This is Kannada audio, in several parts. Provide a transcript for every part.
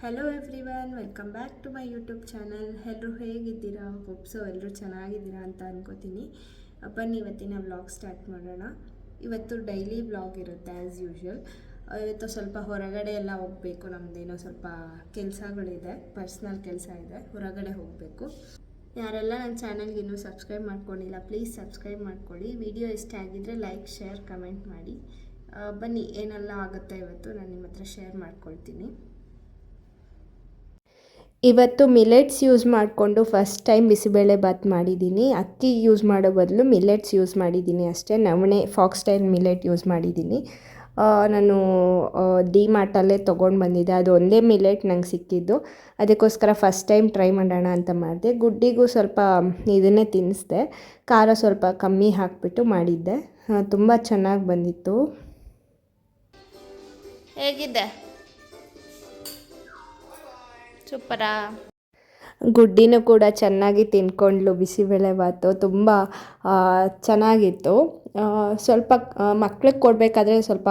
Hello everyone, welcome back to my YouTube channel. ಎಲ್ಲರೂ ಹೇಗಿದ್ದೀರಾ? ಹೋಪ್ಸೋ ಎಲ್ಲರೂ ಚೆನ್ನಾಗಿದ್ದೀರಾ ಅಂತ ಅನ್ಕೋತೀನಿ. ಬನ್ನಿ ಇವತ್ತಿನ ವ್ಲಾಗ್ ಸ್ಟಾರ್ಟ್ ಮಾಡೋಣ. ಇವತ್ತು ಡೈಲಿ ವ್ಲಾಗ್ ಇರುತ್ತೆ ಆ್ಯಸ್ ಯೂಶ್ವಲ್. ಇವತ್ತು ಸ್ವಲ್ಪ ಹೊರಗಡೆ ಎಲ್ಲ ಹೋಗಬೇಕು. ನಮ್ಮದೇನೋ ಸ್ವಲ್ಪ ಕೆಲಸಗಳಿದೆ, ಪರ್ಸ್ನಲ್ ಕೆಲಸ ಇದೆ, ಹೊರಗಡೆ ಹೋಗಬೇಕು. ಯಾರೆಲ್ಲ ನನ್ನ ಚಾನಲ್ಗೆ ಇನ್ನೂ ಸಬ್ಸ್ಕ್ರೈಬ್ ಮಾಡ್ಕೊಂಡಿಲ್ಲ, ಪ್ಲೀಸ್ ಸಬ್ಸ್ಕ್ರೈಬ್ ಮಾಡ್ಕೊಳ್ಳಿ. ವಿಡಿಯೋ ಇಷ್ಟ ಆಗಿದ್ದರೆ ಲೈಕ್, ಶೇರ್, ಕಮೆಂಟ್ ಮಾಡಿ. ಬನ್ನಿ ಏನೆಲ್ಲ ಆಗುತ್ತೆ ಇವತ್ತು ನಾನು ನಿಮ್ಮ ಹತ್ರ ಶೇರ್ ಮಾಡ್ಕೊಳ್ತೀನಿ. ಇವತ್ತು ಮಿಲೆಟ್ಸ್ ಯೂಸ್ ಮಾಡಿಕೊಂಡು ಫಸ್ಟ್ ಟೈಮ್ ಬಿಸಿಬೇಳೆ ಬಾತ್ ಮಾಡಿದ್ದೀನಿ. ಅಕ್ಕಿ ಯೂಸ್ ಮಾಡೋ ಬದಲು ಮಿಲೆಟ್ಸ್ ಯೂಸ್ ಮಾಡಿದ್ದೀನಿ ಅಷ್ಟೇ. ನವಣೆ ಫಾಕ್ಸ್ ಸ್ಟೈಲ್ ಮಿಲೆಟ್ ಯೂಸ್ ಮಾಡಿದ್ದೀನಿ. ನಾನು ಡಿ ಮಾರ್ಟಲ್ಲೇ ತೊಗೊಂಡು ಬಂದಿದ್ದೆ. ಅದು ಒಂದೇ ಮಿಲೆಟ್ ನಂಗೆ ಸಿಕ್ಕಿದ್ದು, ಅದಕ್ಕೋಸ್ಕರ ಫಸ್ಟ್ ಟೈಮ್ ಟ್ರೈ ಮಾಡೋಣ ಅಂತ ಮಾಡಿದೆ. ಗುಡ್ಡಿಗೂ ಸ್ವಲ್ಪ ಇದನ್ನೇ ತಿನ್ನಿಸ್ದೆ, ಖಾರ ಸ್ವಲ್ಪ ಕಮ್ಮಿ ಹಾಕಿಬಿಟ್ಟು ಮಾಡಿದ್ದೆ. ತುಂಬ ಚೆನ್ನಾಗಿ ಬಂದಿತ್ತು. ಹೇಗಿದೆ? ಸೂಪರಾ? ಗುಡ್ಡಿನೂ ಕೂಡ ಚೆನ್ನಾಗಿ ತಿನ್ಕೊಂಡ್ಲು. ಬಿಸಿಬೇಳೆ ಬಾತು ತುಂಬ ಚೆನ್ನಾಗಿತ್ತು. ಸ್ವಲ್ಪ ಮಕ್ಳಿಗೆ ಕೊಡಬೇಕಾದ್ರೆ ಸ್ವಲ್ಪ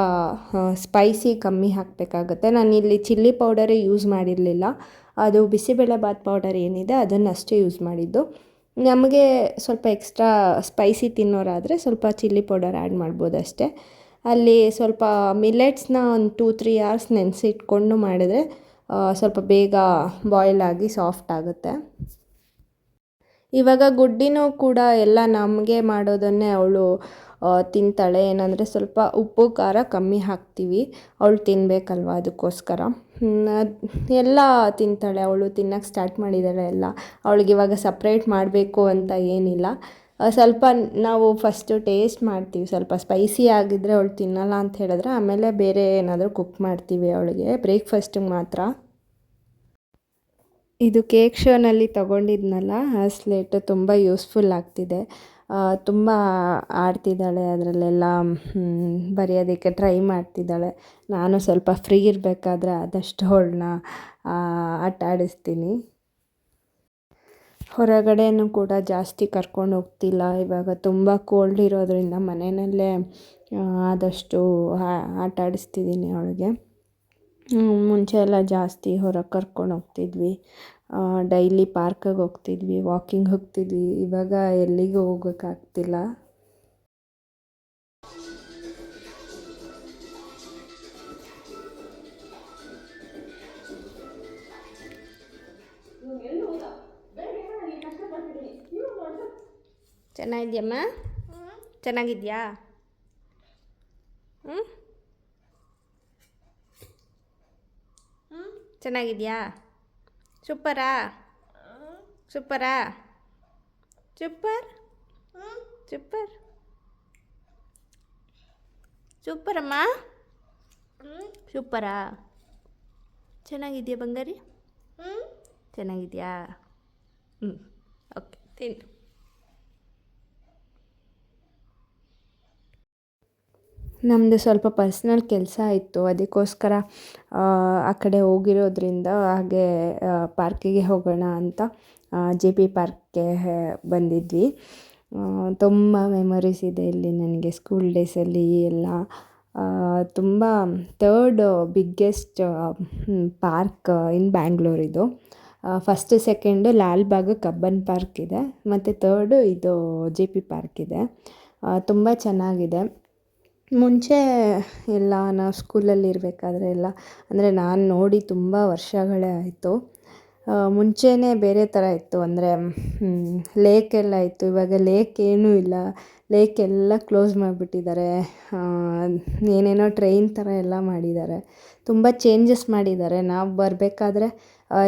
ಸ್ಪೈಸಿ ಕಮ್ಮಿ ಹಾಕಬೇಕಾಗುತ್ತೆ. ನಾನಿಲ್ಲಿ ಚಿಲ್ಲಿ ಪೌಡರೇ ಯೂಸ್ ಮಾಡಿರಲಿಲ್ಲ. ಅದು ಬಿಸಿಬೇಳೆ ಬಾತ್ ಪೌಡರ್ ಏನಿದೆ ಅದನ್ನಷ್ಟೇ ಯೂಸ್ ಮಾಡಿದ್ದು. ನಮಗೆ ಸ್ವಲ್ಪ ಎಕ್ಸ್ಟ್ರಾ ಸ್ಪೈಸಿ ತಿನ್ನೋರಾದರೆ ಸ್ವಲ್ಪ ಚಿಲ್ಲಿ ಪೌಡರ್ ಆ್ಯಡ್ ಮಾಡ್ಬೋದು ಅಷ್ಟೇ. ಅಲ್ಲಿ ಸ್ವಲ್ಪ ಮಿಲೆಟ್ಸ್ನ ಒಂದು 2-3 hours ನೆನೆಸಿಟ್ಕೊಂಡು ಮಾಡಿದ್ರೆ ಸ್ವಲ್ಪ ಬೇಗ ಬಾಯ್ಲ್ ಆಗಿ ಸಾಫ್ಟ್ ಆಗುತ್ತೆ. ಇವಾಗ ಗುಡ್ಡಿನೂ ಕೂಡ ಎಲ್ಲ ನಮಗೆ ಮಾಡೋದನ್ನೇ ಅವಳು ತಿಂತಾಳೆ. ಏನಂದರೆ ಸ್ವಲ್ಪ ಉಪ್ಪು ಖಾರ ಕಮ್ಮಿ ಹಾಕ್ತೀವಿ, ಅವಳು ತಿನ್ನಬೇಕಲ್ವ, ಅದಕ್ಕೋಸ್ಕರ ಎಲ್ಲ ತಿಂತಾಳೆ. ಅವಳು ತಿನ್ನೋಕ್ಕೆ ಸ್ಟಾರ್ಟ್ ಮಾಡಿದ್ದಾಳೆ ಎಲ್ಲ. ಅವಳಿಗೆ ಇವಾಗ ಸಪ್ರೇಟ್ ಮಾಡಬೇಕು ಅಂತ ಏನಿಲ್ಲ. ಸ್ವಲ್ಪ ನಾವು ಫಸ್ಟು ಟೇಸ್ಟ್ ಮಾಡ್ತೀವಿ. ಸ್ವಲ್ಪ ಸ್ಪೈಸಿ ಆಗಿದ್ದರೆ ಅವಳು ತಿನ್ನಲ್ಲ ಅಂತ ಹೇಳಿದ್ರೆ ಆಮೇಲೆ ಬೇರೆ ಏನಾದರೂ ಕುಕ್ ಮಾಡ್ತೀವಿ ಅವಳಿಗೆ. ಬ್ರೇಕ್ಫಾಸ್ಟಿಗೆ ಮಾತ್ರ. ಇದು ಕೇಕ್ ಶೋನಲ್ಲಿ ತೊಗೊಂಡಿದ್ನಲ್ಲ ಆ ಸ್ಲೇಟು ತುಂಬ ಯೂಸ್ಫುಲ್ ಆಗ್ತಿದೆ. ತುಂಬ ಆಡ್ತಿದ್ದಾಳೆ, ಅದರಲ್ಲೆಲ್ಲ ಬರೆಯೋದಕ್ಕೆ ಟ್ರೈ ಮಾಡ್ತಿದ್ದಾಳೆ. ನಾನು ಸ್ವಲ್ಪ ಫ್ರೀ ಇರಬೇಕಾದ್ರೆ ಆದಷ್ಟು ಅವಳನ್ನ ಆಟ ಆಡಿಸ್ತೀನಿ. ಹೊರಗಡೆನೂ ಕೂಡ ಜಾಸ್ತಿ ಕರ್ಕೊಂಡು ಹೋಗ್ತಿಲ್ಲ. ಇವಾಗ ತುಂಬ ಕೋಲ್ಡ್ ಇರೋದರಿಂದ ಮನೆಯಲ್ಲೇ ಆದಷ್ಟು ಆಟ ಆಡಿಸ್ತಿದ್ದೀನಿ ಅವಳಿಗೆ. ಮುಂಚೆ ಎಲ್ಲ ಜಾಸ್ತಿ ಹೊರಗೆ ಕರ್ಕೊಂಡು ಹೋಗ್ತಿದ್ವಿ. ಡೈಲಿ ಪಾರ್ಕಿಗೆ ಹೋಗ್ತಿದ್ವಿ, ವಾಕಿಂಗ್ ಹೋಗ್ತಿದ್ವಿ. ಇವಾಗ ಎಲ್ಲಿಗೂ ಹೋಗೋಕ್ಕಾಗ್ತಿಲ್ಲ. ಚೆನ್ನಾಗಿದ್ಯಮ್ಮ? ಚೆನ್ನಾಗಿದ್ಯಾ? ಚೆನ್ನಾಗಿದ್ಯಾ? ಸೂಪರಾ? ಸೂಪರಾ? ಸೂಪರ್ ಸೂಪರ್ ಸೂಪರಮ್ಮ? ಸೂಪರಾ? ಚೆನ್ನಾಗಿದೆಯಾ ಬಂಗಾರಿ? ಚೆನ್ನಾಗಿದೆಯಾ? ಓಕೆ, ತಿನ್ನು. ನಮ್ಮದು ಸ್ವಲ್ಪ ಪರ್ಸ್ನಲ್ ಕೆಲಸ ಇತ್ತು, ಅದಕ್ಕೋಸ್ಕರ ಆ ಕಡೆ ಹೋಗಿರೋದ್ರಿಂದ ಹಾಗೆ ಪಾರ್ಕಿಗೆ ಹೋಗೋಣ ಅಂತ JP ಪಾರ್ಕ್ಗೆ ಬಂದಿದ್ವಿ. ತುಂಬ ಮೆಮೊರೀಸ್ ಇದೆ ಇಲ್ಲಿ ನನಗೆ ಸ್ಕೂಲ್ ಡೇಸಲ್ಲಿ ಎಲ್ಲ. ತುಂಬ third biggest park in Bangalore ಇದು. First second Lalbagh Cubbon park ಇದೆ, ಮತ್ತು ಥರ್ಡು ಇದು JP ಪಾರ್ಕ್ ಇದೆ. ತುಂಬ ಚೆನ್ನಾಗಿದೆ. ಮುಂಚೆ ಎಲ್ಲ ನಾವು ಸ್ಕೂಲಲ್ಲಿ ಇರಬೇಕಾದ್ರೆ ಎಲ್ಲ, ಅಂದರೆ ನಾನು ನೋಡಿ ತುಂಬ ವರ್ಷಗಳೇ ಆಯಿತು. ಮುಂಚೆನೇ ಬೇರೆ ಥರ ಇತ್ತು, ಅಂದರೆ ಲೇಕೆಲ್ಲ ಇತ್ತು. ಇವಾಗ ಲೇಕ್ ಏನೂ ಇಲ್ಲ, ಲೇಕ್ ಎಲ್ಲ ಕ್ಲೋಸ್ ಮಾಡಿಬಿಟ್ಟಿದ್ದಾರೆ. ಏನೇನೋ ಟ್ರೈನ್ ಥರ ಎಲ್ಲ ಮಾಡಿದ್ದಾರೆ, ತುಂಬ ಚೇಂಜಸ್ ಮಾಡಿದ್ದಾರೆ. ನಾವು ಬರಬೇಕಾದ್ರೆ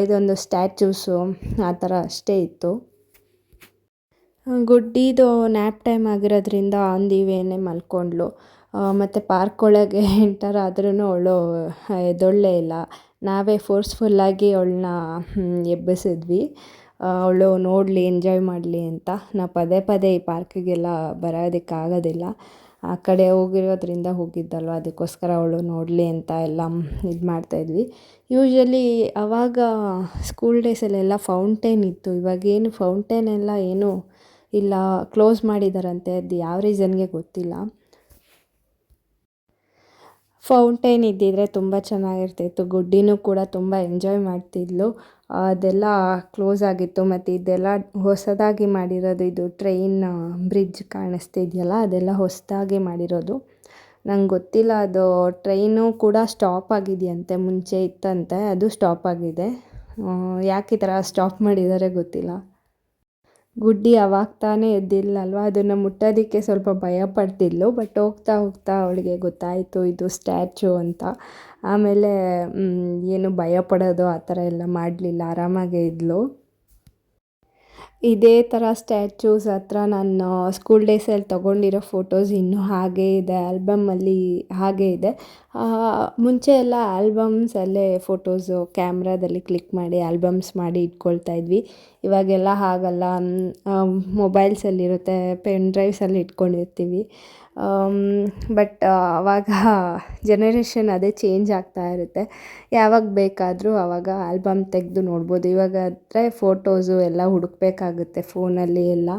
ಇದೊಂದು ಸ್ಟ್ಯಾಚ್ಯೂಸು ಆ ಥರ ಅಷ್ಟೇ ಇತ್ತು. ಗುಡ್ಡಿದು ನ್ಯಾಪ್ ಟೈಮ್ ಆಗಿರೋದ್ರಿಂದ ಆನ್ ದಿ ವೇನೇ ಮಲ್ಕೊಂಡ್ಳು. ಮತ್ತು ಪಾರ್ಕ್ ಒಳಗೆ ಎಂಟರ್ ಆದ್ರೂ ಅವಳು ಎದ್ದೊಳ್ಳೇ ಇಲ್ಲ. ನಾವೇ ಫೋರ್ಸ್ಫುಲ್ಲಾಗಿ ಅವಳನ್ನ ಎಬ್ಬಿಸಿದ್ವಿ, ಅವಳು ನೋಡಲಿ, ಎಂಜಾಯ್ ಮಾಡಲಿ ಅಂತ. ನಾವು ಪದೇ ಪದೇ ಈ ಪಾರ್ಕಿಗೆಲ್ಲ ಬರೋದಕ್ಕಾಗೋದಿಲ್ಲ, ಆ ಕಡೆ ಹೋಗಿರೋದ್ರಿಂದ ಹೋಗಿದ್ದಲ್ವ, ಅದಕ್ಕೋಸ್ಕರ ಅವಳು ನೋಡಲಿ ಅಂತ ಎಲ್ಲ ಇದು ಮಾಡ್ತಾಯಿದ್ವಿ. ಯೂಶ್ವಲಿ ಆವಾಗ ಸ್ಕೂಲ್ ಡೇಸಲ್ಲೆಲ್ಲ ಫೌಂಟೇನ್ ಇತ್ತು. ಇವಾಗೇನು ಫೌಂಟೇನ್ ಎಲ್ಲ ಏನೂ ಇಲ್ಲ, ಕ್ಲೋಸ್ ಮಾಡಿದ್ದಾರಂತೆ. ಅದು ಯಾವ ರೀಸನ್ಗೆ ಗೊತ್ತಿಲ್ಲ. ಫೌಂಟೇನ್ ಇದ್ದಿದ್ರೆ ತುಂಬ ಚೆನ್ನಾಗಿರ್ತಿತ್ತು. ಗುಡ್ಡಿನೂ ಕೂಡ ತುಂಬ ಎಂಜಾಯ್ ಮಾಡ್ತಿದ್ಲು. ಅದೆಲ್ಲ ಕ್ಲೋಸ್ ಆಗಿತ್ತು. ಮತ್ತು ಇದೆಲ್ಲ ಹೊಸದಾಗಿ ಮಾಡಿರೋದು. ಇದು ಟ್ರೈನ್ ಬ್ರಿಡ್ಜ್ ಕಾಣಿಸ್ತಿದೆಯಲ್ಲ, ಅದೆಲ್ಲ ಹೊಸದಾಗಿ ಮಾಡಿರೋದು. ನಂಗೆ ಗೊತ್ತಿಲ್ಲ, ಅದು ಟ್ರೈನು ಕೂಡ ಸ್ಟಾಪ್ ಆಗಿದೆಯಂತೆ. ಮುಂಚೆ ಇತ್ತಂತೆ, ಅದು ಸ್ಟಾಪ್ ಆಗಿದೆ. ಯಾಕೆ ಈ ಥರ ಸ್ಟಾಪ್ ಮಾಡಿದ್ದಾರೆ ಗೊತ್ತಿಲ್ಲ. ಗುಡ್ಡಿ ಅವಾಗ ತಾನೇ ಎದ್ದಿಲ್ಲಲ್ವ, ಅದನ್ನು ಮುಟ್ಟೋದಕ್ಕೆ ಸ್ವಲ್ಪ ಭಯ ಪಡ್ತಿದ್ಲು. ಬಟ್ ಹೋಗ್ತಾ ಹೋಗ್ತಾ ಅವಳಿಗೆ ಗೊತ್ತಾಯಿತು ಇದು ಸ್ಟ್ಯಾಚು ಅಂತ. ಆಮೇಲೆ ಏನು ಭಯ ಪಡೋದು ಆ ಥರ ಎಲ್ಲ ಮಾಡಲಿಲ್ಲ, ಆರಾಮಾಗೇ ಇದ್ಲು. ಇದೇ ಥರ ಸ್ಟ್ಯಾಚ್ಯೂಸ್ ಹತ್ರ ನಾನು ಸ್ಕೂಲ್ ಡೇಸಲ್ಲಿ ತೊಗೊಂಡಿರೋ ಫೋಟೋಸ್ ಇನ್ನೂ ಹಾಗೇ ಇದೆ, ಆಲ್ಬಮ್ಮಲ್ಲಿ ಹಾಗೇ ಇದೆ. ಮುಂಚೆ ಎಲ್ಲ ಆಲ್ಬಮ್ಸಲ್ಲೇ ಫೋಟೋಸು ಕ್ಯಾಮ್ರಾದಲ್ಲಿ ಕ್ಲಿಕ್ ಮಾಡಿ ಆಲ್ಬಮ್ಸ್ ಮಾಡಿ ಇಟ್ಕೊಳ್ತಾ ಇದ್ವಿ. ಇವಾಗೆಲ್ಲ ಹಾಗಲ್ಲ, ಮೊಬೈಲ್ಸಲ್ಲಿರುತ್ತೆ, ಪೆನ್ ಡ್ರೈವ್ಸಲ್ಲಿ ಇಟ್ಕೊಂಡಿರ್ತೀವಿ. ಬಟ್ ಆವಾಗ ಜನರೇಷನ್ ಅದೇ ಚೇಂಜ್ ಆಗ್ತಾ ಇರುತ್ತೆ. ಯಾವಾಗ ಬೇಕಾದರೂ ಆವಾಗ ಆಲ್ಬಮ್ ತೆಗೆದು ನೋಡ್ಬೋದು. ಇವಾಗ ಆದರೆ ಫೋಟೋಸು ಎಲ್ಲ ಹುಡುಕಬೇಕಾಗುತ್ತೆ ಫೋನಲ್ಲಿ ಎಲ್ಲ.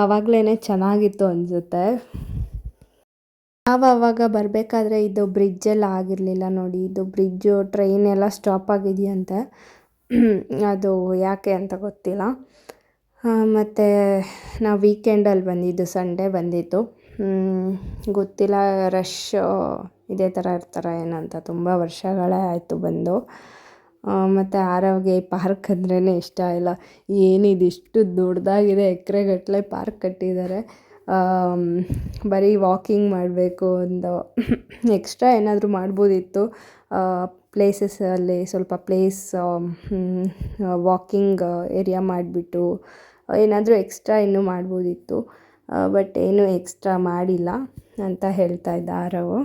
ಆವಾಗಲೇ ಚೆನ್ನಾಗಿತ್ತು ಅನಿಸುತ್ತೆ. ಆವಾಗ ಬರಬೇಕಾದ್ರೆ ಇದು ಬ್ರಿಡ್ಜೆಲ್ಲ ಆಗಿರಲಿಲ್ಲ ನೋಡಿ. ಇದು ಬ್ರಿಡ್ಜು ಟ್ರೈನ್ ಎಲ್ಲ ಸ್ಟಾಪ್ ಆಗಿದೆಯಂತೆ. ಅದು ಯಾಕೆ ಅಂತ ಗೊತ್ತಿಲ್ಲ. ಮತ್ತು ನಾವು ವೀಕೆಂಡಲ್ಲಿ ಬಂದಿದ್ದು, ಸಂಡೇ ಬಂದಿದ್ದು. ಗೊತ್ತಿಲ್ಲ, ರಶ್ ಇದೇ ಥರ ಇರ್ತಾರೆ ಏನಂತ. ತುಂಬ ವರ್ಷಗಳೇ ಆಯಿತು ಬಂದು. ಮತ್ತು ಆರವ್ಗೆ ಪಾರ್ಕ್ ಅಂದ್ರೇ ಇಷ್ಟ ಇಲ್ಲ. ಏನಿದಿಷ್ಟು ದೊಡ್ಡದಾಗಿದೆ, ಎಕರೆಗಟ್ಟಲೆ ಪಾರ್ಕ್ ಕಟ್ಟಿದ್ದಾರೆ. ಬರೀ ವಾಕಿಂಗ್ ಮಾಡಬೇಕು. ಒಂದು ಎಕ್ಸ್ಟ್ರಾ ಏನಾದರೂ ಮಾಡ್ಬೋದಿತ್ತು. ಪ್ಲೇಸಸಲ್ಲಿ ಸ್ವಲ್ಪ ಪ್ಲೇಸ್ ವಾಕಿಂಗ್ ಏರಿಯಾ ಮಾಡಿಬಿಟ್ಟು ಏನಾದರೂ ಎಕ್ಸ್ಟ್ರಾ ಇನ್ನೂ ಮಾಡ್ಬೋದಿತ್ತು. ಬಟ್ ಏನೂ ಎಕ್ಸ್ಟ್ರಾ ಮಾಡಿಲ್ಲ ಅಂತ ಹೇಳ್ತಾ ಇದ್ದ ಆರವ್.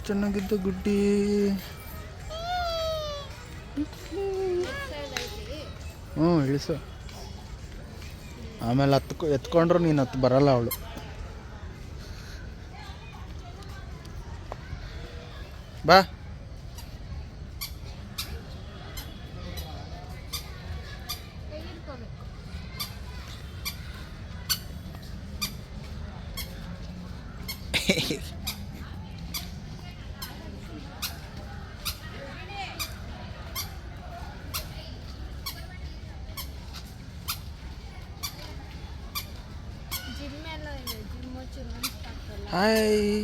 ಎಷ್ಟು ಚೆನ್ನಾಗಿದ್ದ ಗುಡ್ಡಿ. ಹ್ಞೂ ಇಳಿಸು. ಆಮೇಲೆ ಎತ್ಕೊಂಡ್ರು ನೀನು ಹತ್ತು ಬರಲ್ಲ ಅವಳು. ಬಾ. ಹಾಯ್.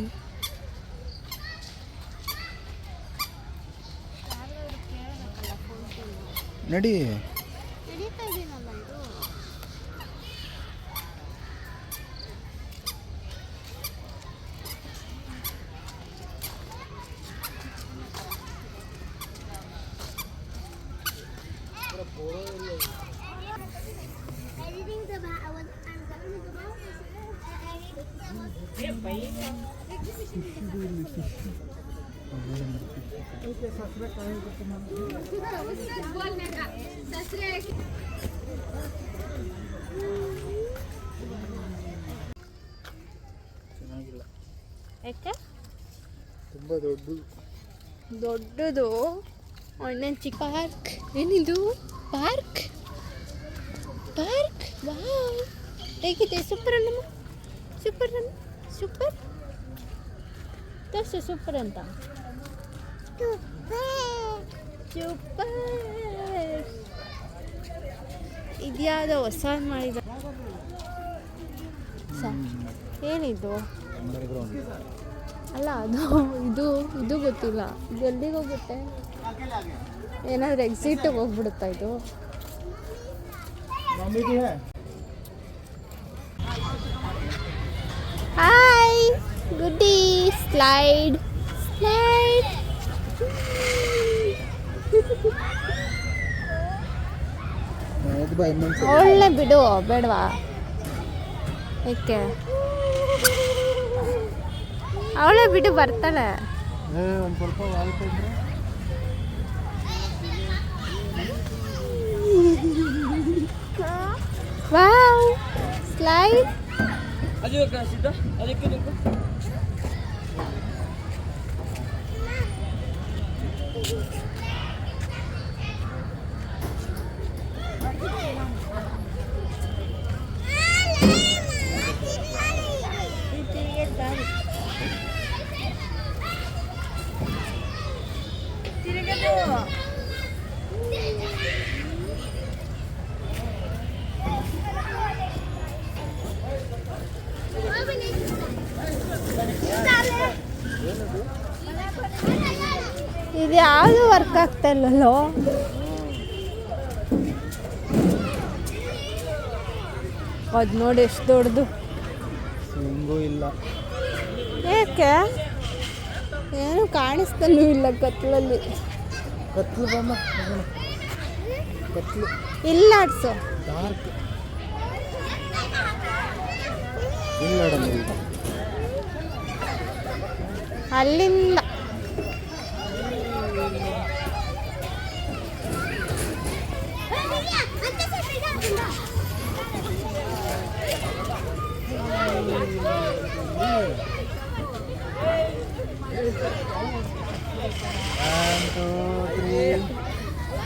ನಡಿ. ಚೆನ್ನಾಗಿಲ್ಲ. ಯಾಕೆ? ತುಂಬ ದೊಡ್ಡದು. ಇನ್ನೇನು ಚಿಕ್ಕ ಪಾರ್ಕ್. ಏನಿದು ಪಾರ್ಕ್? ವಾವ್, ಹೇಗಿದೆ? ಸೂಪರ್ ಅಣ್ಣಮ್ಮ, ಸೂಪರ್ ತೋರಿಸು ಸೂಪರ್ ಅಂತ. ಸೂಪರ್. ಇದ್ಯಾವುದೋ ಹೊಸ ಮಾಡಿದ. ಏನಿದು? ಅಲ್ಲ ಅದು ಇದು ಗೊತ್ತಿಲ್ಲ. ಇದು ಎಲ್ಲಿಗೆ ಹೋಗುತ್ತೆ? ಏನಾದರೂ ಎಕ್ಸಿಟಿಗೆ ಹೋಗ್ಬಿಡುತ್ತಾ ಇದು? ಹಾಯ್ ಗುಡ್ಡಿ. ಸ್ಲೈಡ್. ಒಳ್ಳೆ ಬಿಡು, ಬೇಡವಾ? ಏಕೆ? ಅವಳೇ ಬಿಡು, ಬರ್ತಾಳೆ. ಒಂದು ಸ್ವಲ್ಪ ವಾವ್, ಸ್ಲೈಡ್. ಇದು ಯಾವುದು ವರ್ಕ್ ಆಗ್ತಾ ಇಲ್ಲಲ್ಲೋ? ಅದು ನೋಡಿ ಎಷ್ಟು ದೊಡ್ಡದು. ಇಲ್ಲ. ಏಕೆ? ಏನು ಕಾಣಿಸ್ತಾನೂ ಇಲ್ಲ ಕತ್ಲಲ್ಲಿ. ಇಲ್ಲ ಆಡ್ಸು. ಅಲ್ಲಿಂದ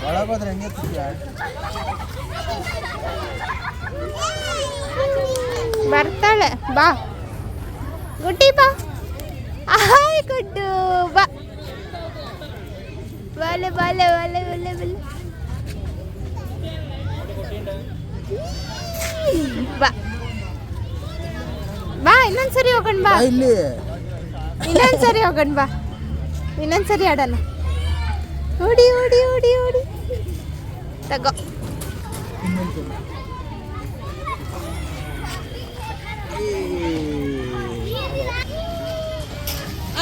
ಒಳಗೋದ್ರೆ ಹೆಂಗೆ ಬರ್ತಾಳೆ. ಬಾ ಗುಡ್ಡಿ, ಬಾ. ಹಾಯ್ ಗುಡ್ಡು, ಬಾ. ಬಾಲೆ ಬಾಲೆ ಬಾಲೆ ಬಾಲೆ ಬಾಲೆ ಬಾ ಬಾ. ಇನ್ನೊಂದ್ಸರಿ ಹೋಗೋಣ ಬಾ. ಇನ್ನೊಂದ್ಸರಿ ಹೋಗೋಣ ಬಾ. ಇನ್ನೊಂದ್ಸರಿ ಆಡೋಣ. ಓಡಿ ಓಡಿ ಓಡಿ ಓಡಿ ತಗೋ.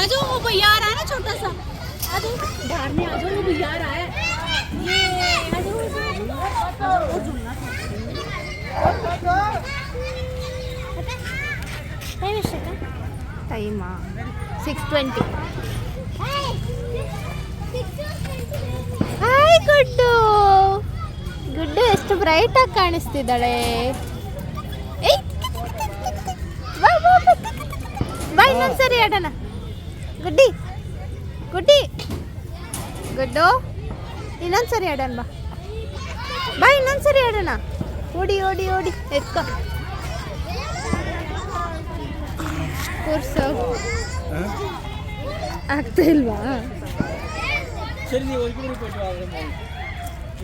आजो वो भैया आ रहा है ना छोटा सा, आजो बाहर में आजो वो भैया आ रहा है, ये आजो वो झूलना टाइम 6:20. ಹಾಯ್ ಗುಡ್ಡು. ಗುಡ್ಡು ಎಷ್ಟು ಬ್ರೈಟಾಗಿ ಕಾಣಿಸ್ತಿದ್ದಾಳೆ. ಬಾ ಇನ್ನೊಂದ್ಸರಿ ಆಡೋಣ. ಗುಡ್ಡಿ ಗುಡ್ಡಿ ಗುಡ್ಡು ಇನ್ನೊಂದ್ಸರಿ ಆಡೋಣ. ಬಾ ಇನ್ನೊಂದ್ಸರಿ ಆಡೋಣ. ಓಡಿ ಓಡಿ ಓಡಿ ಎತ್ಕೊ ಕೂರ್ಸು. ಆಗ್ತಾ ಇಲ್ವಾ? ಸರಿ ನೀವು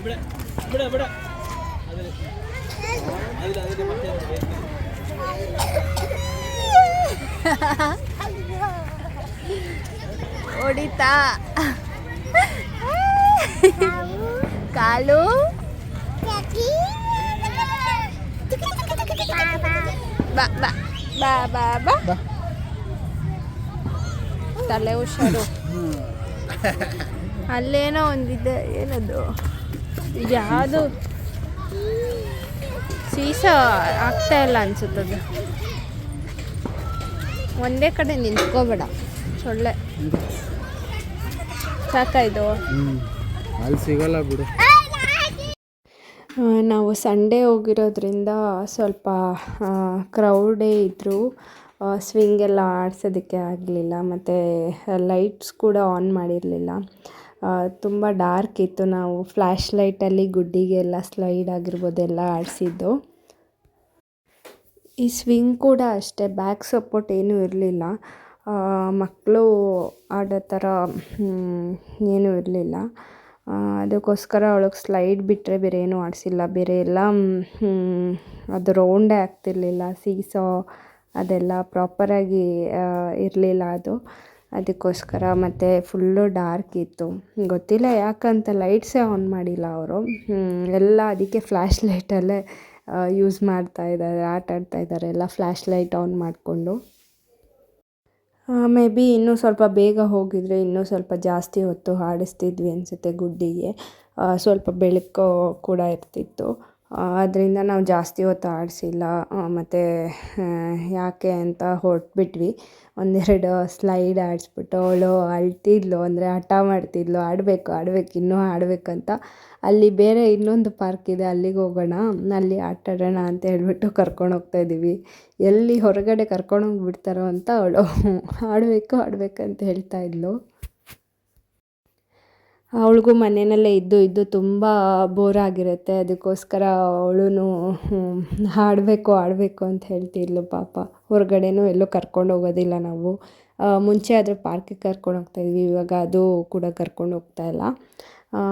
ಬಿಡ ಬಿಡ ಬಿಡ ಹೊಡಿತಾ ಕಾಲು ಬಾ ಬಾ ಬಾ ಬಾ ಬಾ. ತಲೆ ಹುಷಾರು. ಅಲ್ಲೇನೋ ಒಂದಿದೆ, ಏನದು ಯಾವುದು ಸೀಸ ಆಗ್ತಾ ಇಲ್ಲ ಅನ್ಸುತ್ತದು. ಒಂದೇ ಕಡೆ ನಿಂತ್ಕೋಬೇಡ, ಸೊಳ್ಳೆ. ಸಾಕಾಯ್ತು. ಅಲ್ಲಿ ಸಿಗಲ್ಲ ಬಿಡು. ನಾವು ಸಂಡೇ ಹೋಗಿರೋದ್ರಿಂದ ಸ್ವಲ್ಪ ಕ್ರೌಡೇ ಇದ್ದರು. ಸ್ವಿಂಗ್ ಎಲ್ಲ ಆಡಿಸೋದಕ್ಕೆ ಆಗಲಿಲ್ಲ, ಮತ್ತು ಲೈಟ್ಸ್ ಕೂಡ ಆನ್ ಮಾಡಿರಲಿಲ್ಲ. ತುಂಬ ಡಾರ್ಕ್ ಇತ್ತು. ನಾವು ಫ್ಲ್ಯಾಶ್ ಲೈಟಲ್ಲಿ ಗುಡ್ಡಿಗೆಲ್ಲ ಸ್ಲೈಡ್ ಆಗಿರ್ಬೋದು ಎಲ್ಲ ಆಡಿಸಿದ್ದು. ಈ ಸ್ವಿಂಗ್ ಕೂಡ ಅಷ್ಟೇ, ಬ್ಯಾಕ್ ಸಪೋರ್ಟ್ ಏನೂ ಇರಲಿಲ್ಲ. ಮಕ್ಕಳು ಆಡೋ ಥರ ಏನೂ ಇರಲಿಲ್ಲ. ಅದಕ್ಕೋಸ್ಕರ ಅವಳಿಗೆ ಸ್ಲೈಡ್ ಬಿಟ್ಟರೆ ಬೇರೆ ಏನೂ ಆಡಿಸಿಲ್ಲ. ಬೇರೆ ಎಲ್ಲ ಅದು ರೌಂಡೇ ಆಗ್ತಿರ್ಲಿಲ್ಲ. ಸೀಸಾ ಅದೆಲ್ಲ ಪ್ರಾಪರಾಗಿ ಇರಲಿಲ್ಲ ಅದು. ಅದಕ್ಕೋಸ್ಕರ ಮತ್ತು ಫುಲ್ಲು ಡಾರ್ಕ್ ಇತ್ತು. ಗೊತ್ತಿಲ್ಲ ಯಾಕಂತ ಲೈಟ್ಸೇ ಆನ್ ಮಾಡಿಲ್ಲ ಅವರು. ಎಲ್ಲ ಅದಕ್ಕೆ ಫ್ಲ್ಯಾಶ್ ಲೈಟಲ್ಲೇ ಯೂಸ್ ಮಾಡ್ತಾಯಿದ್ದಾರೆ, ಆಟ ಆಡ್ತಾಯಿದ್ದಾರೆ ಎಲ್ಲ ಫ್ಲ್ಯಾಶ್ ಲೈಟ್ ಆನ್ ಮಾಡಿಕೊಂಡು. ಮೇ ಬಿ ಇನ್ನೂ ಸ್ವಲ್ಪ ಬೇಗ ಹೋಗಿದರೆ ಇನ್ನೂ ಸ್ವಲ್ಪ ಜಾಸ್ತಿ ಹೊತ್ತು ಆಡಿಸ್ತಿದ್ವಿ ಅನಿಸುತ್ತೆ ಗುಡ್ಡಿಗೆ. ಸ್ವಲ್ಪ ಬೆಳಕು ಕೂಡ ಇರ್ತಿತ್ತು. ಅದರಿಂದ ನಾವು ಜಾಸ್ತಿ ಹೊತ್ತು ಆಡಿಸಿಲ್ಲ. ಮತ್ತು ಯಾಕೆ ಅಂತ ಹೊರಟ್ಬಿಟ್ವಿ. ಒಂದೆರಡು ಸ್ಲೈಡ್ ಆಡಿಸ್ಬಿಟ್ಟು ಅವಳು ಅಳ್ತಿದ್ಲು, ಅಂದರೆ ಹಠ ಮಾಡ್ತಿದ್ಲು, ಆಡಬೇಕು ಇನ್ನೂ ಆಡಬೇಕಂತ. ಅಲ್ಲಿ ಬೇರೆ ಇನ್ನೊಂದು ಪಾರ್ಕ್ ಇದೆ, ಅಲ್ಲಿಗೆ ಹೋಗೋಣ, ಅಲ್ಲಿ ಆಟ ಆಡೋಣ ಅಂತ ಹೇಳ್ಬಿಟ್ಟು ಕರ್ಕೊಂಡು ಹೋಗ್ತಾಯಿದ್ದೀವಿ. ಎಲ್ಲಿ ಹೊರಗಡೆ ಕರ್ಕೊಂಡೋಗಿ ಬಿಡ್ತಾರೋ ಅಂತ ಅವಳು ಆಡಬೇಕಂತ ಹೇಳ್ತಾಯಿದ್ಲು. ಅವಳಿಗೂ ಮನೆಯಲ್ಲೇ ಇದ್ದು ತುಂಬ ಬೋರ್ ಆಗಿರುತ್ತೆ. ಅದಕ್ಕೋಸ್ಕರ ಅವಳು ಆಡಬೇಕು ಅಂತ ಹೇಳ್ತಿದ್ಲು ಪಾಪ. ಹೊರಗಡೆನೂ ಎಲ್ಲೂ ಕರ್ಕೊಂಡು ಹೋಗೋದಿಲ್ಲ ನಾವು. ಮುಂಚೆ ಆದರೆ ಪಾರ್ಕಿಗೆ ಕರ್ಕೊಂಡು ಹೋಗ್ತಾಯಿದ್ವಿ, ಇವಾಗ ಅದು ಕೂಡ ಕರ್ಕೊಂಡು ಹೋಗ್ತಾಯಿಲ್ಲ.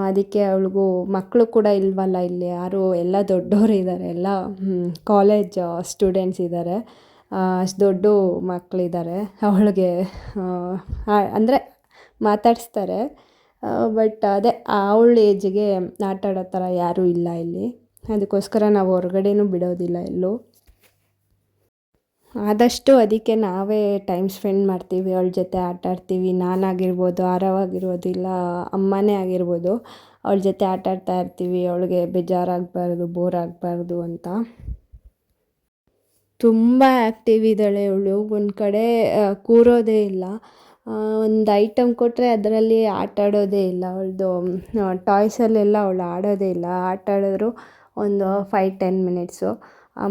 ಅದಕ್ಕೆ ಅವಳಿಗೂ ಮಕ್ಕಳು ಕೂಡ ಇಲ್ವಲ್ಲ ಇಲ್ಲಿ ಯಾರು, ಎಲ್ಲ ದೊಡ್ಡವರು ಇದ್ದಾರೆ, ಎಲ್ಲ ಕಾಲೇಜ್ ಸ್ಟೂಡೆಂಟ್ಸ್ ಇದ್ದಾರೆ. ಅಷ್ಟು ದೊಡ್ಡ ಮಕ್ಕಳಿದ್ದಾರೆ. ಅವಳಿಗೆ ಅಂದರೆ ಮಾತಾಡಿಸ್ತಾರೆ, ಬಟ್ ಅದೇ ಅವಳ ಏಜಿಗೆ ಆಟ ಆಡೋ ಥರ ಯಾರೂ ಇಲ್ಲ ಇಲ್ಲಿ. ಅದಕ್ಕೋಸ್ಕರ ನಾವು ಹೊರಗಡೆನೂ ಬಿಡೋದಿಲ್ಲ ಎಲ್ಲೂ. ಆದಷ್ಟು ಅದಕ್ಕೆ ನಾವೇ ಟೈಮ್ ಸ್ಪೆಂಡ್ ಮಾಡ್ತೀವಿ, ಅವಳ ಜೊತೆ ಆಟ ಆಡ್ತೀವಿ. ನಾನಾಗಿರ್ಬೋದು, ಆರವಾಗಿರ್ಬೋದು, ಇಲ್ಲ ಅಮ್ಮನೇ ಆಗಿರ್ಬೋದು, ಅವಳ ಜೊತೆ ಆಟ ಆಡ್ತಾ ಇರ್ತೀವಿ. ಅವಳಿಗೆ ಬೇಜಾರಾಗಬಾರ್ದು, ಬೋರ್ ಆಗಬಾರ್ದು ಅಂತ. ತುಂಬ ಆ್ಯಕ್ಟಿವ್ ಇದ್ದಾಳೆ ಅವಳು. ಒಂದು ಕಡೆ ಕೂರೋದೇ ಇಲ್ಲ. ಒಂದು ಐಟಮ್ ಕೊಟ್ಟರೆ ಅದರಲ್ಲಿ ಆಟ ಆಡೋದೇ ಇಲ್ಲ. ಅವಳದು ಟಾಯ್ಸಲ್ಲೆಲ್ಲ ಅವಳು ಆಡೋದೇ ಇಲ್ಲ. ಆಟ ಆಡಿದ್ರು ಒಂದು 5-10 ಮಿನಿಟ್ಸು,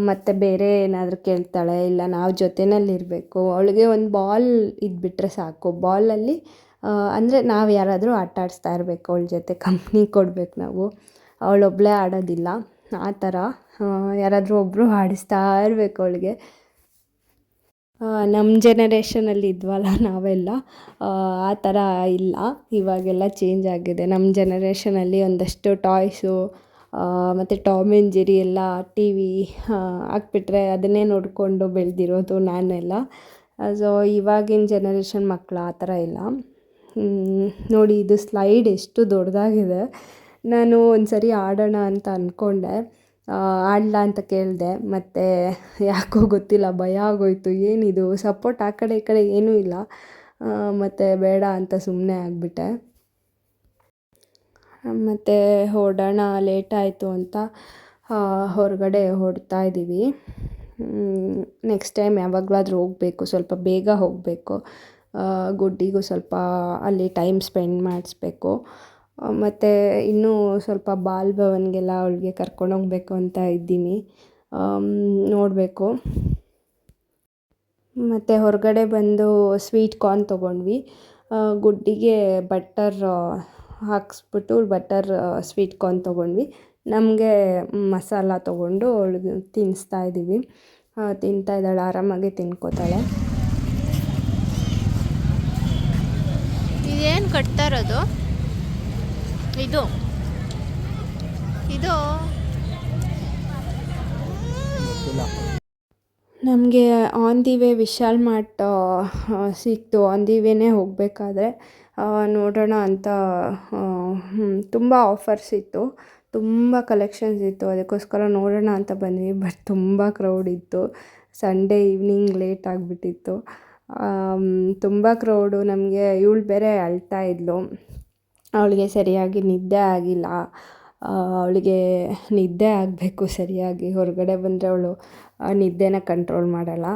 ಮತ್ತು ಬೇರೆ ಏನಾದರೂ ಕೇಳ್ತಾಳೆ. ಇಲ್ಲ ನಾವು ಜೊತೆಯಲ್ಲಿರಬೇಕು. ಅವಳಿಗೆ ಒಂದು ಬಾಲ್ ಇದ್ಬಿಟ್ರೆ ಸಾಕು. ಬಾಲಲ್ಲಿ ಅಂದರೆ ನಾವು ಯಾರಾದರೂ ಆಟ ಆಡಿಸ್ತಾ ಇರಬೇಕು, ಅವಳ ಜೊತೆ ಕಂಪ್ನಿ ಕೊಡಬೇಕು ನಾವು. ಅವಳೊಬ್ಬಳೇ ಆಡೋದಿಲ್ಲ, ಆ ಥರ ಯಾರಾದರೂ ಒಬ್ಬರು ಆಡಿಸ್ತಾ ಇರಬೇಕು ಅವಳಿಗೆ. ನಮ್ಮ ಜೆನರೇಷನಲ್ಲಿ ಇದ್ವಲ್ಲ ನಾವೆಲ್ಲ, ಆ ಥರ ಇಲ್ಲ. ಇವಾಗೆಲ್ಲ ಚೇಂಜ್ ಆಗಿದೆ. ನಮ್ಮ ಜೆನರೇಷನಲ್ಲಿ ಒಂದಷ್ಟು ಟಾಯ್ಸು ಮತ್ತು ಟಾಮ್ ಆ್ಯಂಡ್ ಜೆರಿ ಎಲ್ಲ ಟಿ ವಿ ಹಾಕ್ಬಿಟ್ರೆ ಅದನ್ನೇ ನೋಡಿಕೊಂಡು ಬೆಳೆದಿರೋದು ನಾನೆಲ್ಲ. ಸೊ ಇವಾಗಿನ ಜೆನರೇಷನ್ ಮಕ್ಕಳು ಆ ಥರ ಇಲ್ಲ. ನೋಡಿ, ಇದು ಸ್ಲೈಡ್ ಎಷ್ಟು ದೊಡ್ಡದಾಗಿದೆ. ನಾನು ಒಂದು ಸರಿ ಆಡೋಣ ಅಂತ ಅಂದ್ಕೊಂಡೆ, ಆಡಲಾ ಅಂತ ಕೇಳಿದೆ, ಮತ್ತು ಯಾಕೋ ಗೊತ್ತಿಲ್ಲ ಭಯ ಆಗೋಯಿತು. ಏನಿದು ಸಪೋರ್ಟ್ ಆ ಕಡೆ ಈ ಕಡೆ ಏನೂ ಇಲ್ಲ, ಮತ್ತು ಬೇಡ ಅಂತ ಸುಮ್ಮನೆ ಆಗಿಬಿಟ್ಟೆ. ಮತ್ತು ಹೊರಡೋಣ ಲೇಟ್ ಆಯಿತು ಅಂತ ಹೊರಗಡೆ ಹೊರಡ್ತಾ ಇದ್ದೀವಿ. ನೆಕ್ಸ್ಟ್ ಟೈಮ್ ಯಾವಾಗಲಾದರೂ ಹೋಗಬೇಕು, ಸ್ವಲ್ಪ ಬೇಗ ಹೋಗಬೇಕು. ಗುಡ್ಡಿಗೂ ಸ್ವಲ್ಪ ಅಲ್ಲಿ ಟೈಮ್ ಸ್ಪೆಂಡ್ ಮಾಡಿಸ್ಬೇಕು. ಮತ್ತು ಇನ್ನೂ ಸ್ವಲ್ಪ ಬಾಲ್ ಭವನ್ಗೆಲ್ಲ ಅವಳಿಗೆ ಕರ್ಕೊಂಡೋಗ್ಬೇಕು ಅಂತ ಇದ್ದೀನಿ. ನೋಡಬೇಕು. ಮತ್ತು ಹೊರಗಡೆ ಬಂದು ಸ್ವೀಟ್ ಕಾರ್ನ್ ತೊಗೊಂಡ್ವಿ. ಗುಡ್ಡಿಗೆ ಬಟರ್ ಹಾಕಿಸ್ಬಿಟ್ಟು ಬಟರ್ ಸ್ವೀಟ್ ಕಾರ್ನ್ ತೊಗೊಂಡ್ವಿ. ನಮಗೆ ಮಸಾಲ ತೊಗೊಂಡು ಅವಳಿಗೆ ತಿನ್ನಿಸ್ತಾ ಇದ್ದೀವಿ. ತಿಂತಾ ಇದ್ದಾಳೆ, ಆರಾಮಾಗಿ ತಿನ್ಕೋತಾಳೆ. ಇದೇನು ಕಟ್ತಾ ಇರೋದು? ಇದು ನಮಗೆ on the way Vishal mart ಸಿಕ್ತು. ಆನ್ ದಿ ವೇನೇ ಹೋಗಬೇಕಾದ್ರೆ ನೋಡೋಣ ಅಂತ ತುಂಬ ಆಫರ್ಸ್ ಇತ್ತು, ತುಂಬ ಕಲೆಕ್ಷನ್ಸ್ ಇತ್ತು. ಅದಕ್ಕೋಸ್ಕರ ನೋಡೋಣ ಅಂತ ಬಂದ್ವಿ. ಬಟ್ ತುಂಬ ಕ್ರೌಡ್ ಇತ್ತು. ಸಂಡೇ ಈವ್ನಿಂಗ್ ಲೇಟ್ ಆಗಿಬಿಟ್ಟಿತ್ತು. ತುಂಬ ಕ್ರೌಡು. ನಮಗೆ ಇವಳು ಬೇರೆ ಅಳ್ತಾ ಇದ್ಲು. ಅವಳಿಗೆ ಸರಿಯಾಗಿ ನಿದ್ದೆ ಆಗಿಲ್ಲ. ಅವಳಿಗೆ ನಿದ್ದೆ ಆಗಬೇಕು ಸರಿಯಾಗಿ. ಹೊರಗಡೆ ಬಂದರೆ ಅವಳು ನಿದ್ದೆನ ಕಂಟ್ರೋಲ್ ಮಾಡಲ್ಲ.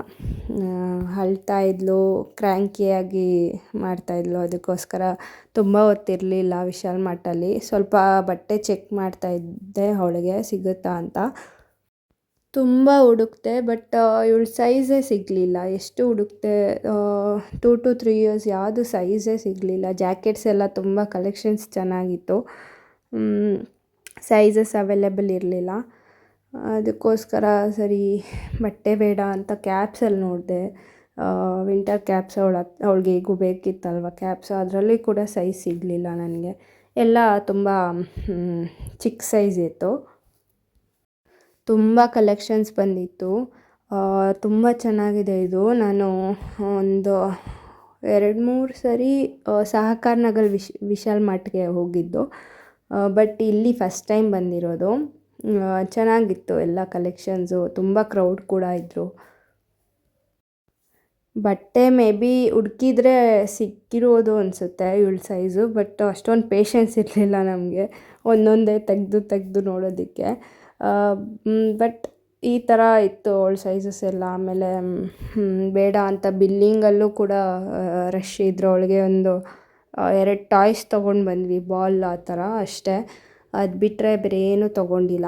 ಅಳ್ತಾ ಇದ್ಲು, ಕ್ರ್ಯಾಂಕಿಯಾಗಿ ಮಾಡ್ತಾಯಿದ್ಲು. ಅದಕ್ಕೋಸ್ಕರ ತುಂಬ ಹೊತ್ತಿರಲಿಲ್ಲ ವಿಶಾಲ್ ಮಾರ್ಟಲ್ಲಿ. ಸ್ವಲ್ಪ ಬಟ್ಟೆ ಚೆಕ್ ಮಾಡ್ತಾಯಿದ್ದೆ ಅವಳಿಗೆ ಸಿಗುತ್ತಾ ಅಂತ. ತುಂಬ ಹುಡುಕ್ತೆ, ಬಟ್ ಇವಳ ಸೈಜೇ ಸಿಗಲಿಲ್ಲ. ಎಷ್ಟು ಹುಡುಕ್ತೆ, 2 to 3 ಇಯರ್ಸ್ ಯಾವುದು ಸೈಜೇ ಸಿಗಲಿಲ್ಲ. ಜಾಕೆಟ್ಸ್ ಎಲ್ಲ ತುಂಬ ಕಲೆಕ್ಷನ್ಸ್ ಚೆನ್ನಾಗಿತ್ತು, ಸೈಜಸ್ ಅವೈಲೇಬಲ್ ಇರಲಿಲ್ಲ. ಅದಕ್ಕೋಸ್ಕರ ಸರಿ ಬಟ್ಟೆ ಬೇಡ ಅಂತ ಕ್ಯಾಪ್ಸಲ್ಲಿ ನೋಡಿದೆ. ವಿಂಟರ್ ಕ್ಯಾಪ್ಸ್ ಅವಳಿಗೆ ಹೇಗೂ ಬೇಕಿತ್ತಲ್ವ ಕ್ಯಾಪ್ಸ್, ಅದರಲ್ಲಿ ಕೂಡ ಸೈಜ್ ಸಿಗಲಿಲ್ಲ ನನಗೆ. ಎಲ್ಲ ತುಂಬ ಚಿಕ್ಕ ಸೈಜ್ ಇತ್ತು. ತುಂಬ ಕಲೆಕ್ಷನ್ಸ್ ಬಂದಿತ್ತು. ತುಂಬ ಚೆನ್ನಾಗಿದೆ ಇದು. ನಾನು ಒಂದು 2-3 ಸರಿ ಸಹಕಾರ ನಗರ್ ವಿಶಾಲ್ ಮಾರ್ಟ್ಗೆ ಹೋಗಿದ್ದು, ಬಟ್ ಇಲ್ಲಿ ಫಸ್ಟ್ ಟೈಮ್ ಬಂದಿರೋದು. ಚೆನ್ನಾಗಿತ್ತು ಎಲ್ಲ ಕಲೆಕ್ಷನ್ಸು. ತುಂಬ ಕ್ರೌಡ್ ಕೂಡ ಇದ್ದರು. ಬಟ್ಟೆ ಮೇ ಬಿ ಹುಡುಕಿದ್ರೆ ಸಿಕ್ಕಿರೋದು ಅನಿಸುತ್ತೆ ಇವಳ ಸೈಜು, ಬಟ್ ಅಷ್ಟೊಂದು ಪೇಷನ್ಸ್ ಇರಲಿಲ್ಲ ನಮಗೆ ಒಂದೊಂದೇ ತೆಗೆದು ನೋಡೋದಕ್ಕೆ. ಬಟ್ ಈ ಥರ ಇತ್ತು ಅವಳ ಸೈಜಸ್ ಎಲ್ಲ. ಆಮೇಲೆ ಬೇಡ ಅಂತ ಬಿಲ್ಲಿಂಗಲ್ಲೂ ಕೂಡ ರಶ್ ಇದ್ದರು. ಅವಳಿಗೆ ಒಂದು 2 ಟಾಯ್ಸ್ ತೊಗೊಂಡು ಬಂದ್ವಿ, ಬಾಲ್ ಆ ಥರ ಅಷ್ಟೇ. ಅದು ಬಿಟ್ಟರೆ ಬೇರೆ ಏನೂ ತೊಗೊಂಡಿಲ್ಲ.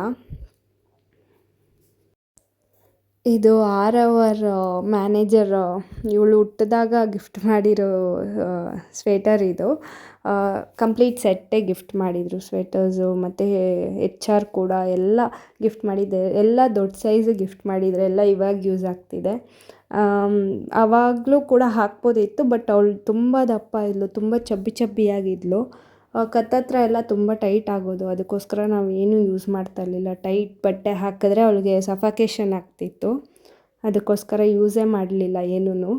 ಇದು ಆರವರ್ ಮ್ಯಾನೇಜರ್ ಇವಳು ಹುಟ್ಟಿದಾಗ ಗಿಫ್ಟ್ ಮಾಡಿರೋ ಸ್ವೆಟರ್ ಇದು. ಕಂಪ್ಲೀಟ್ ಸೆಟ್ಟೇ ಗಿಫ್ಟ್ ಮಾಡಿದರು. ಸ್ವೆಟರ್ಸು ಮತ್ತು HR ಕೂಡ ಎಲ್ಲ ಗಿಫ್ಟ್ ಮಾಡಿದ್ದೆ. ಎಲ್ಲ ದೊಡ್ಡ ಸೈಜ್ ಗಿಫ್ಟ್ ಮಾಡಿದರೆ ಎಲ್ಲ ಇವಾಗ ಯೂಸ್ ಆಗ್ತಿದೆ. ಆವಾಗಲೂ ಕೂಡ ಹಾಕ್ಬೋದಿತ್ತು, ಬಟ್ ಅವಳು ತುಂಬ ದಪ್ಪ ಇದ್ಲು, ತುಂಬ ಚಬ್ಬಿಯಾಗಿದ್ಲು. ಕತ್ತತ್ರ ಎಲ್ಲ ತುಂಬ ಟೈಟ್ ಆಗೋದು. ಅದಕ್ಕೋಸ್ಕರ ನಾವು ಏನೂ ಯೂಸ್ ಮಾಡ್ತಾ ಇರಲಿಲ್ಲ. ಟೈಟ್ ಬಟ್ಟೆ ಹಾಕಿದ್ರೆ ಅವಳಿಗೆ ಸಫಕೇಷನ್ ಆಗ್ತಿತ್ತು. ಅದಕ್ಕೋಸ್ಕರ ಯೂಸೇ ಮಾಡಲಿಲ್ಲ ಏನೂ.